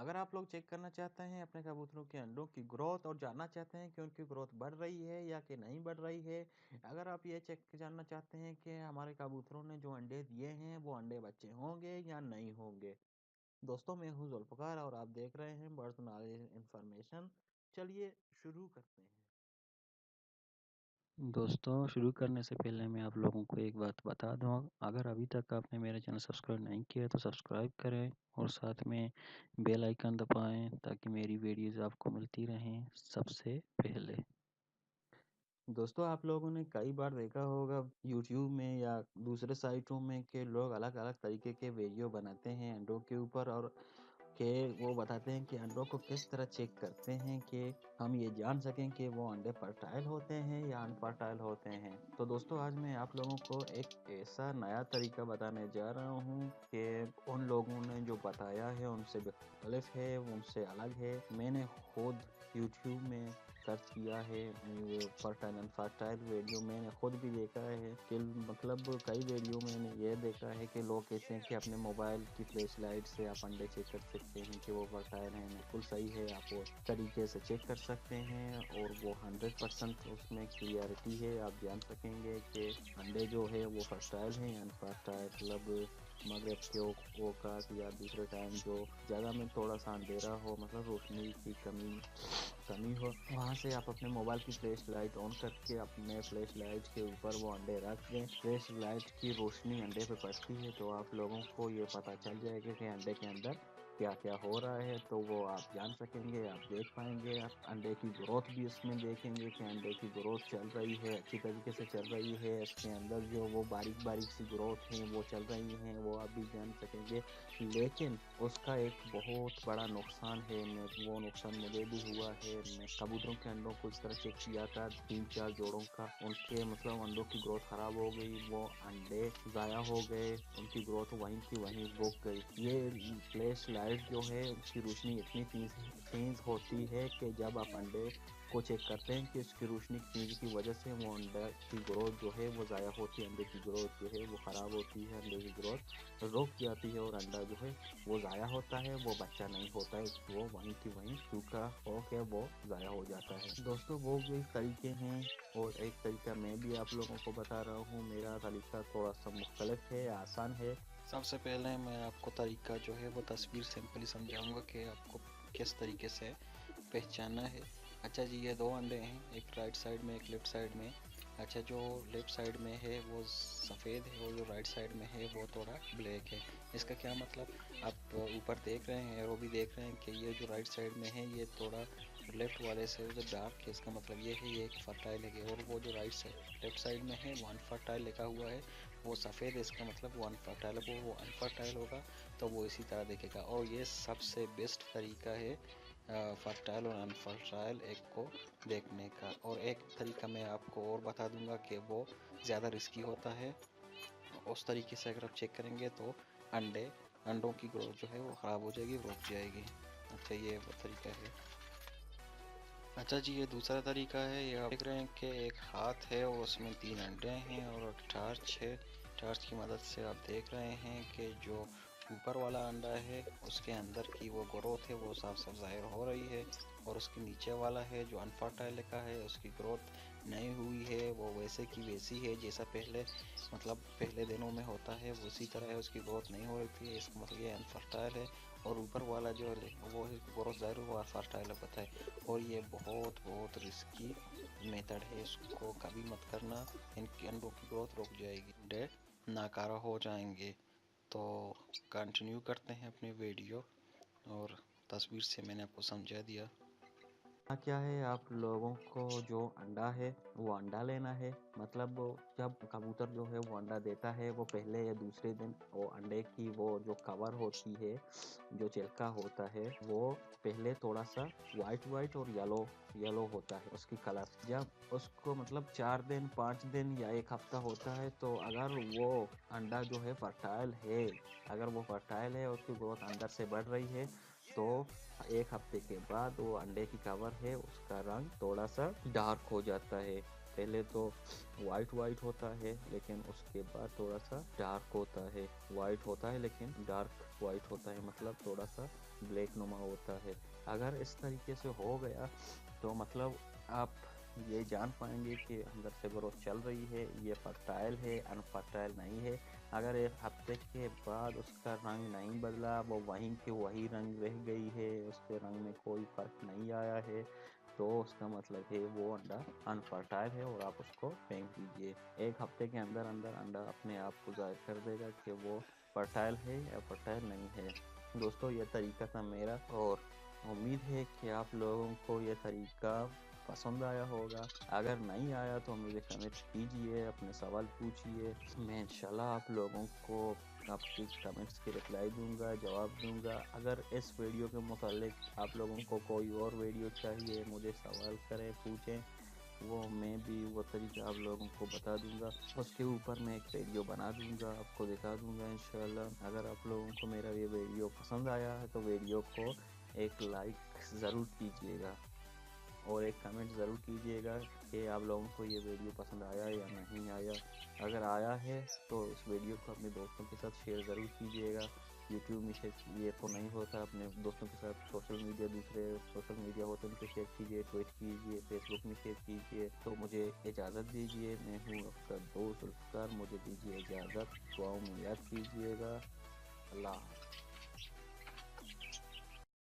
अगर आप लोग चेक करना चाहते हैं अपने कबूतरों के अंडों की ग्रोथ और जानना चाहते हैं कि उनकी ग्रोथ बढ़ रही है या कि नहीं बढ़ रही है, अगर आप ये चेक जानना चाहते हैं कि हमारे कबूतरों ने जो अंडे दिए हैं वो अंडे बच्चे होंगे या नहीं होंगे। दोस्तों मैं हूँ जुल्फ़कार और आप देख रहे हैं बर्ड्स नॉलेज इन्फॉर्मेशन। चलिए शुरू करते हैं। दोस्तों शुरू करने से पहले मैं आप लोगों को एक बात बता दूँ, अगर अभी तक आपने मेरा चैनल सब्सक्राइब नहीं किया है तो सब्सक्राइब करें और साथ में बेल आइकन दबाएं ताकि मेरी वीडियोज़ आपको मिलती रहें सबसे पहले। दोस्तों आप लोगों ने कई बार देखा होगा यूट्यूब में या दूसरे साइटों में कि लोग अलग-अलग तरीके के वीडियो बनाते हैं अंडों के ऊपर और के वो बताते हैं कि अंडों को किस तरह चेक करते हैं कि हम ये जान सकें कि वो अंडे फर्टाइल होते हैं या अनफर्टाइल होते हैं। तो दोस्तों आज मैं आप लोगों को एक ऐसा नया तरीका बताने जा रहा हूँ कि उन लोगों ने जो बताया है उनसे मुख्तलिफ है, उनसे अलग है। मैंने खुद यूट्यूब में सर्च किया है ये फर्टाइल अनफर्टाइल वीडियो मैंने खुद भी देखा है कि मतलब कई वीडियो मैंने ये देखा है कि लोग कहते हैं कि अपने मोबाइल की फ्लैश लाइट से आप अंडे चेक कर सकते हैं कि वो फर्टाइल हैं। बिल्कुल सही है, आप वो तरीके से चेक कर सकते हैं और वो 100% उसमें क्लियरिटी है। आप जान सकेंगे कि अंडे जो है वो फर्टाइल हैं या अनफर्टाइल। मतलब मगरिब के औकात या दूसरे टाइम जो जगह में थोड़ा-सा अंधेरा हो, मतलब रोशनी की कमी कमी हो, वहाँ से आप अपने मोबाइल की फ्लैश लाइट ऑन करके अपने फ्लैश लाइट के ऊपर वो अंडे रख दें। फ्लैश लाइट की रोशनी अंडे पे पड़ती है तो आप लोगों को ये पता चल जाएगा कि अंडे के अंदर क्या-क्या हो रहा है, तो वो आप जान सकेंगे, आप देख पाएँगे। आप अंडे की ग्रोथ भी इसमें देखेंगे कि अंडे की ग्रोथ चल रही है, अच्छी तरीके से चल रही है। इसके अंदर जो वो बारीक-बारीक सी ग्रोथ हैं, वो चल रही हैं, वो आप भी जान सकेंगे। लेकिन उसका एक बहुत बड़ा नुकसान है, मैं वो नुकसान मुझे भी हुआ है। मैं कबूतरों के अंडों को इस तरह चेक किया था 3-4 जोड़ों का, उनके मतलब अंडों की ग्रोथ खराब हो गई, वो अंडे ज़ाया हो गए, उनकी ग्रोथ वहीं की वहीं रुक गई। ये फ्लैश लाइट जो है उसकी रोशनी इतनी तेज़ होती है कि जब आप अंडे को चेक करते हैं कि इसकी रोशनी तेज़ की वजह से वो अंडे की ग्रोथ जो है वो ज़ाया होती है, अंडे की ग्रोथ जो है वो खराब होती है, अंडे की ग्रोथ रुक जाती है और अंडा जो है वो ज़ाया होता है, वो बच्चा नहीं होता है, वो वहीं की वहीं सूखा होके वो ज़ाया हो जाता है। दोस्तों वो भी तरीके हैं और एक तरीका मैं भी आप लोगों को बता रहा हूँ, मेरा तरीका थोड़ा-सा मुख्तलिफ है, आसान है। सबसे पहले मैं आपको तरीका जो है वो तस्वीर सिंपली समझाऊंगा कि आपको किस तरीके से पहचानना है। अच्छा जी, ये दो अंडे हैं, एक राइट साइड में एक लेफ्ट साइड में। अच्छा, जो लेफ्ट साइड में है वो सफ़ेद है और जो राइट साइड में है वो थोड़ा ब्लैक है। इसका क्या मतलब, आप ऊपर देख रहे हैं और भी देख रहे हैं कि ये जो राइट साइड में है ये थोड़ा लेफ्ट वाले से जो डार्क है, इसका मतलब ये है ये एक फर्टाइल है। और वो जो राइट साइड लेफ्ट साइड में है वो अनफर्टाइल लिखा हुआ है, वो सफ़ेद है, इसका मतलब वो अनफर्टाइल है। वो अनफर्टाइल होगा तो वो इसी तरह दिखेगा। और ये सबसे बेस्ट तरीका है फर्टाइल और अनफर्टाइल एग को देखने का। और एक तरीका मैं आपको और बता दूंगा कि वो ज़्यादा रिस्की होता है। उस तरीके से अगर आप चेक करेंगे तो अंडों की ग्रोथ जो है वो ख़राब हो जाएगी, रुक जाएगी। अच्छा, ये वो तरीका है। अच्छा जी, ये दूसरा तरीका है। ये आप देख रहे हैं कि एक हाथ है और उसमें 3 अंडे हैं और टॉर्च है। टॉर्च की मदद से आप देख रहे हैं कि जो ऊपर वाला अंडा है उसके अंदर की वो ग्रोथ है वो साफ साफ ज़ाहिर हो रही है। और उसके नीचे वाला है जो अनफर्टाइल लिखा है, उसकी ग्रोथ नहीं हुई है, वो वैसे की वैसी है जैसा पहले मतलब पहले दिनों में होता है, वो उसी तरह है, उसकी ग्रोथ नहीं हो रही थी। इसका मतलब ये अनफर्टाइल है। और ऊपर वाला जो है वो ग्रोथ ज़ाहिर हुआ फर्टाइल होता है। और ये बहुत बहुत रिस्की मेथड है, इसको कभी मत करना, इनके अंडों की ग्रोथ रुक जाएगी, अंडे नाकारा हो जाएंगे। तो कंटिन्यू करते हैं अपनी वीडियो, और तस्वीर से मैंने आपको समझा दिया। क्या है आप लोगों को जो अंडा है वो अंडा लेना है। मतलब जब कबूतर जो है वो अंडा देता है वो पहले या दूसरे दिन वो अंडे की वो जो कवर होती है, जो छिलका होता है वो पहले थोड़ा सा वाइट वाइट और येलो येलो होता है उसकी कलर। जब उसको मतलब 4 दिन 5 दिन या 1 हफ्ता होता है तो अगर वो अंडा जो है फर्टाइल है, अगर वो फर्टाइल है उसकी ग्रोथ अंदर से बढ़ रही है तो 1 हफ्ते के बाद वो अंडे की कवर है उसका रंग थोड़ा-सा डार्क हो जाता है। पहले तो वाइट वाइट होता है, लेकिन उसके बाद थोड़ा सा डार्क होता है। वाइट होता है लेकिन डार्क वाइट होता है, मतलब थोड़ा सा ब्लैक नुमा होता है। अगर इस तरीके से हो गया तो मतलब आप ये जान पाएंगे कि अंदर से ग्रोथ चल रही है, ये फर्टाइल है, अनफर्टाइल नहीं है। अगर एक हफ्ते के बाद उसका रंग नहीं बदला, वो वहीं के वही रंग रह गई है, उसके रंग में कोई फर्क नहीं आया है, तो उसका मतलब है वो अंडा अनफर्टाइल है और आप उसको फेंक दीजिए। एक हफ्ते के अंदर अंदर अंडा अपने आप को जाहिर कर देगा कि वो फर्टाइल है या फर्टाइल नहीं है। दोस्तों, ये तरीका था मेरा और उम्मीद है कि आप लोगों को ये तरीका पसंद आया होगा। अगर नहीं आया तो मुझे कमेंट कीजिए, अपने सवाल पूछिए। मैं इंशाल्लाह आप लोगों को आपकी कमेंट्स की रिप्लाई दूंगा, जवाब दूंगा। अगर इस वीडियो के मुतालिक आप लोगों को कोई और वीडियो चाहिए, मुझे सवाल करें, पूछें, वो मैं भी वो तरीका आप लोगों को बता दूंगा। उसके ऊपर मैं एक वीडियो बना दूंगा, आपको दिखा दूंगा इंशाल्लाह। अगर आप लोगों को मेरा ये वीडियो पसंद आया है तो वीडियो को एक लाइक ज़रूर कीजिएगा और एक कमेंट ज़रूर कीजिएगा कि आप लोगों को ये वीडियो पसंद आया या नहीं आया। अगर आया है तो इस वीडियो को अपने दोस्तों के साथ शेयर ज़रूर कीजिएगा। यूट्यूब में शेयर ये तो नहीं होता, अपने दोस्तों के साथ सोशल मीडिया, दूसरे सोशल मीडिया होते हैं उन पे शेयर कीजिए, ट्वीट कीजिए, फेसबुक में शेयर कीजिए। तो मुझे इजाज़त दीजिए, मैं हूँ आपका दोस्त जुल्फ़िकार, मुझे दीजिए इजाज़त। दुआओं में याद कीजिएगा। अल्लाह हाफ़िज़।